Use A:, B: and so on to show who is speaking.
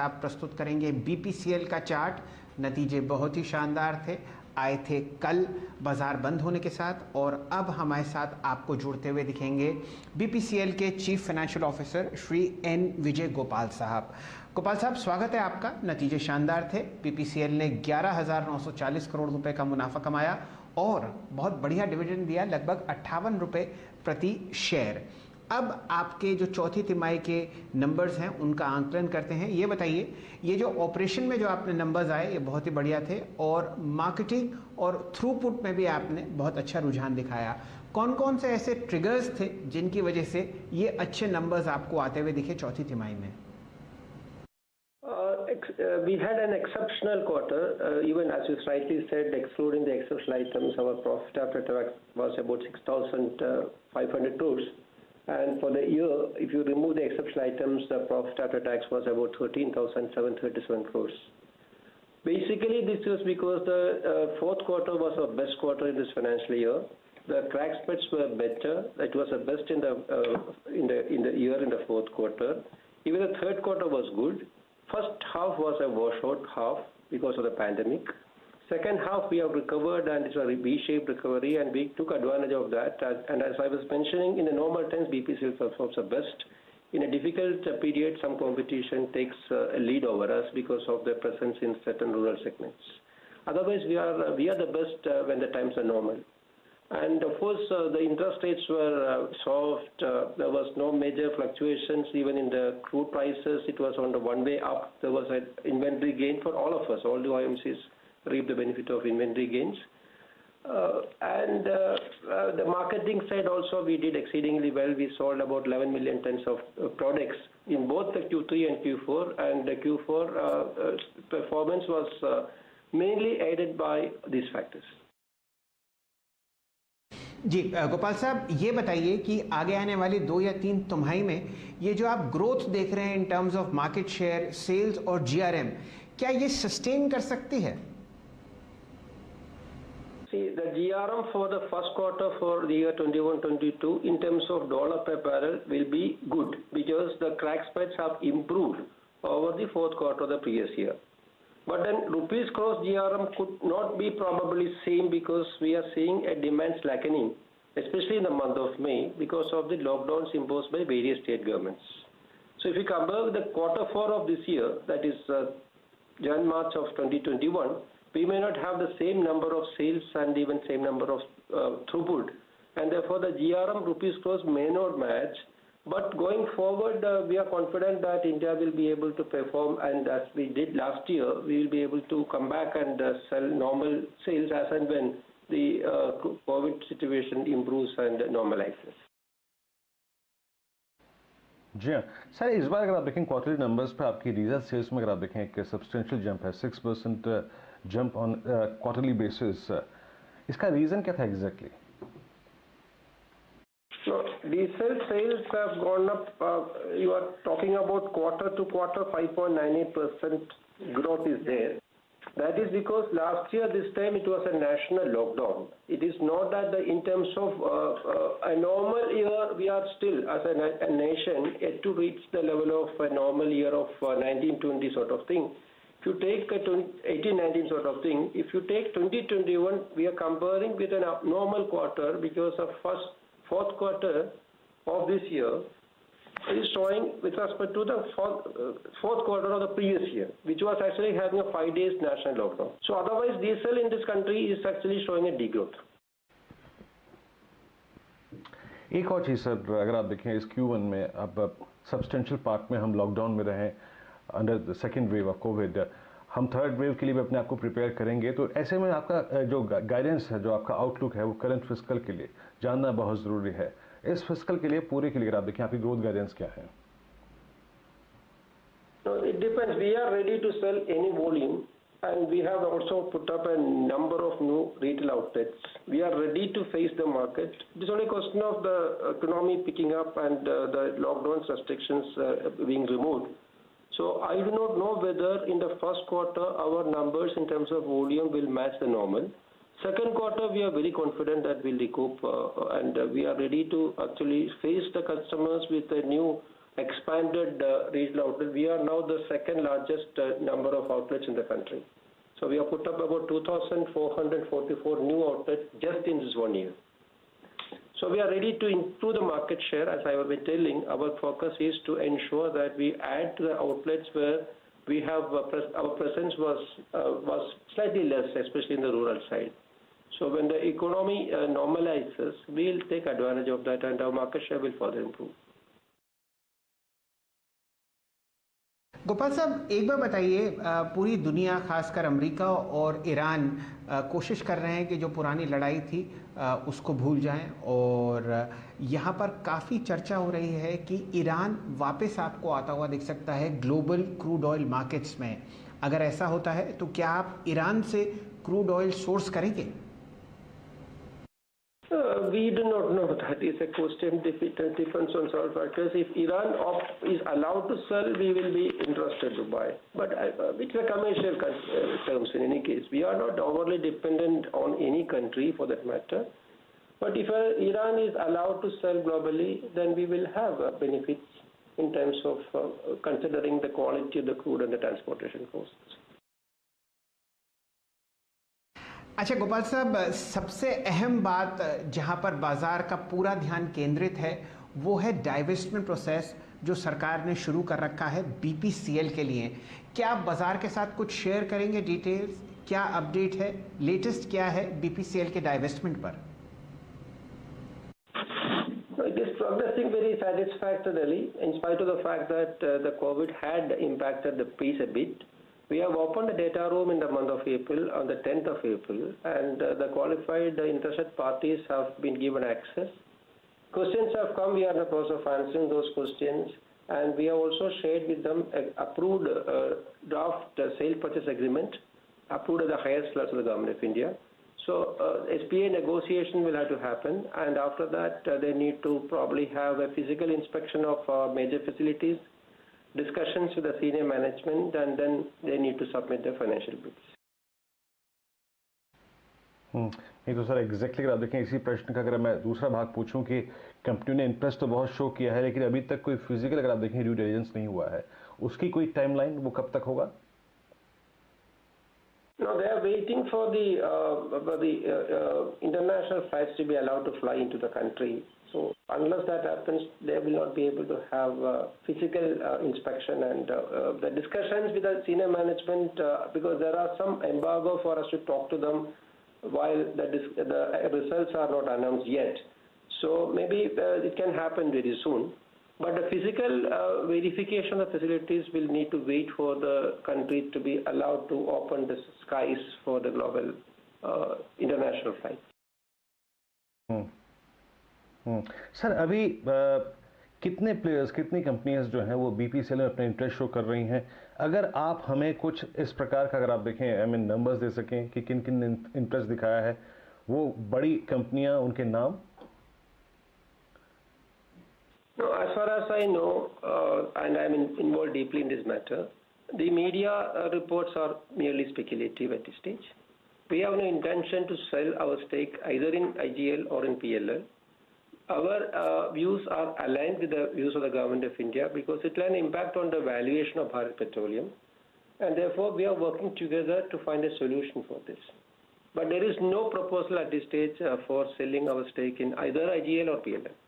A: आप प्रस्तुत करेंगे बीपीसीएल का चार्ट। नतीजे बहुत ही शानदार थे, आए थे कल बाजार बंद होने के साथ, और अब हमारे साथ आपको जुड़ते हुए दिखेंगे बीपीसीएल के chief financial officer Shri N Vijay Gopal साहब। गोपाल साहब, स्वागत है आपका। नतीजे शानदार थे। बीपीसीएल ने 11,940 करोड़ रुपए का मुनाफा कमाया और बहुत बढ़िया डिविडेंड दिया, लगभग 58 रुपए प्रति शेयर। अब आपके जो चौथी तिमाही के नंबर्स हैं उनका आंकलन करते हैं। ये बताइए, ये जो ऑपरेशन में जो आपने नंबर्स आए ये बहुत ही बढ़िया थे, और मार्केटिंग और थ्रूपुट में भी आपने बहुत अच्छा रुझान दिखाया। कौन कौन से ऐसे ट्रिगर्स थे जिनकी वजह से ये अच्छे नंबर्स आपको आते हुए दिखे चौथी तिमाही में?
B: We had an exceptional quarter, even as you rightly said, excluding the exceptional items, our profit after tax was about 6,500 crores. And for the year, if you remove the exceptional items, the profit after tax was about 13,737 crores. Basically, this was because the fourth quarter was our best quarter in this financial year. The crack spreads were better. It was the best in the year in the fourth quarter. Even the third quarter was good. First half was a washout half because of the pandemic. Second half we have recovered, and it's a V-shaped recovery, and we took advantage of that. And as I was mentioning, in the normal times, BPCL performs the best. In a difficult period, some competition takes a lead over us because of their presence in certain rural segments. Otherwise, we are the best when the times are normal. And of course, the interest rates were soft. There was no major fluctuations even in the crude prices. It was on the one way up. There was an inventory gain for all of us. All the OMCs reap the benefit of inventory gains. And the marketing side also, we did exceedingly well. We sold about 11 million tons of products in both the Q3 and Q4, and the Q4 performance was mainly aided by these factors.
A: जी गोपाल साहब, ये बताइए कि आगे आने वाली 2 या 3 तिमाही में ये जो आप ग्रोथ देख रहे हैं in terms of market share, sales और जीआरएम, क्या ये सस्टेन कर सकती है?
B: See, the GRM for the first quarter for the year 21-22 in terms of dollar per barrel will be good because the crack spreads have improved over the fourth quarter of the previous year. But then rupees cross GRM could not be probably same because we are seeing a demand slackening, especially in the month of May because of the lockdowns imposed by various state governments. So if you compare with the quarter 4 of this year, that is Jan-March of 2021, we may not have the same number of sales and even same number of throughput, and therefore the GRM rupees cross may not match. But going forward, we are confident that India will be able to perform, and as we did last year, we will be able to come back and sell normal sales as and when the COVID situation improves and normalizes.
C: जी हाँ sir, इस बार अगर आप देखें quarterly numbers पे आपकी रीजल sales में अगर आप देखें एक सब्सटेंशियल जंप है, 6% जंप ऑन क्वार्टरली बेसिस। इसका रीजन क्या था exactly?
B: So diesel sales have gone up. You are talking about quarter to quarter 5.98% growth is there. That is because last year this time it was a national lockdown. It is not that in terms of a normal year we are still as a nation yet to reach the level of a normal year of 1920 sort of thing. If you take 18-19 sort of thing, if you take 2021, we are comparing with a normal quarter because of fourth quarter of this year is showing with respect to the fourth quarter of the previous year, which was actually having a 5 days national lockdown. So otherwise diesel in this country is actually showing a degrowth.
C: एक और चीज़ sir, अगर आप देखें इस Q1 में अब substantial part में हम लॉकडाउन में रहे under the second wave of Covid, हम थर्ड वेव के लिए भी अपने आप को प्रिपेयर करेंगे, तो ऐसे में आपका जो गाइडेंस है, जो आपका आउटलुक है, वो करंट फिस्कल के लिए जानना बहुत ज़रूरी है। इस फिस्कल के लिए पूरे के लिए अगर आप देखें आपकी ग्रोथ गाइडेंस क्या है?
B: It depends. We are ready to sell any volume, and we have also put up a number of new retail outlets. We are ready to face the market. It is only a question of the economy picking up and the lockdown restrictions being removed. So I do not know whether in the first quarter our numbers in terms of volume will match the normal. Second quarter we are very confident that we'll recoup and we are ready to actually face the customers with a new expanded regional outlet. We are now the second largest number of outlets in the country. So we have put up about 2,444 new outlets just in this 1 year. So we are ready to improve the market share. As I have been telling, our focus is to ensure that we add to the outlets where we have our presence was slightly less, especially in the rural side. So when the economy normalizes, we will take advantage of that and our market share will further improve.
A: Gopal साहब, एक बार बताइए, पूरी दुनिया खासकर America और Iran कोशिश कर रहे हैं कि जो पुरानी लड़ाई थी उसको भूल जाएं, और यहाँ पर काफ़ी चर्चा हो रही है कि ईरान वापस आपको आता हुआ दिख सकता है ग्लोबल क्रूड ऑयल मार्केट्स में। अगर ऐसा होता है तो क्या आप ईरान से क्रूड ऑयल सोर्स करेंगे?
B: We do not know. That is a question. It depends on several factors. If Iran is allowed to sell, we will be interested to buy. But it's a commercial terms in any case. We are not overly dependent on any country for that matter. But if Iran is allowed to sell globally, then we will have benefits in terms of considering the quality of the crude and the transportation costs.
A: अच्छा गोपाल साहब, सबसे अहम बात जहां पर बाजार का पूरा ध्यान केंद्रित है वो है डाइवेस्टमेंट प्रोसेस जो सरकार ने शुरू कर रखा है BPCL के लिए। क्या आप बाजार के साथ कुछ शेयर करेंगे डिटेल्स? क्या अपडेट है, लेटेस्ट क्या है BPCL के डाइवेस्टमेंट पर?
B: It is progressing very satisfactorily in spite of the fact that the COVID had impacted the pace a bit. We have opened the data room in the month of April, on the 10th of April, and the qualified interested parties have been given access. Questions have come, we are in the process of answering those questions, and we have also shared with them an approved draft sale purchase agreement, approved at the highest level of the Government of India. So SPA negotiation will have to happen, and after that they need to probably have a physical inspection of major facilities, discussions with the senior management, and then they need to submit their financial books.
C: नहीं तो sir exactly अगर आप देखें इसी प्रश्न का अगर मैं दूसरा भाग पूछूं कि कंपनी ने इंटरेस्ट तो बहुत शो किया है लेकिन अभी तक कोई फिजिकल अगर आप देखें ड्यू डिलिजेंस नहीं हुआ है, उसकी कोई टाइमलाइन वो कब तक होगा?
B: No, they are waiting for the international flights to be allowed to fly into the country. So unless that happens, they will not be able to have physical inspection and the discussions with the senior management because there are some embargo for us to talk to them while the results are not announced yet. So maybe it can happen very soon. But the physical verification of facilities will need to wait for the country to be allowed to open the skies for the global international flights.
C: Sir अभी कितने players, कितनी कंपनियां जो हैं वो BPCL में अपने interest show कर रही हैं? अगर आप हमें कुछ इस प्रकार का अगर आप देखें नंबर्स दे सकें कि किन किन ने इंटरेस्ट दिखाया है, वो बड़ी कंपनियां, उनके नाम?
B: No, as far as I know, and I am involved deeply in this matter, the media reports are merely speculative at this stage. We have no intention to sell our stake either in IGL or in PLL. Our views are aligned with the views of the Government of India because it will have an impact on the valuation of Bharat Petroleum, and therefore we are working together to find a solution for this. But there is no proposal at this stage for selling our stake in either IGL or PLL.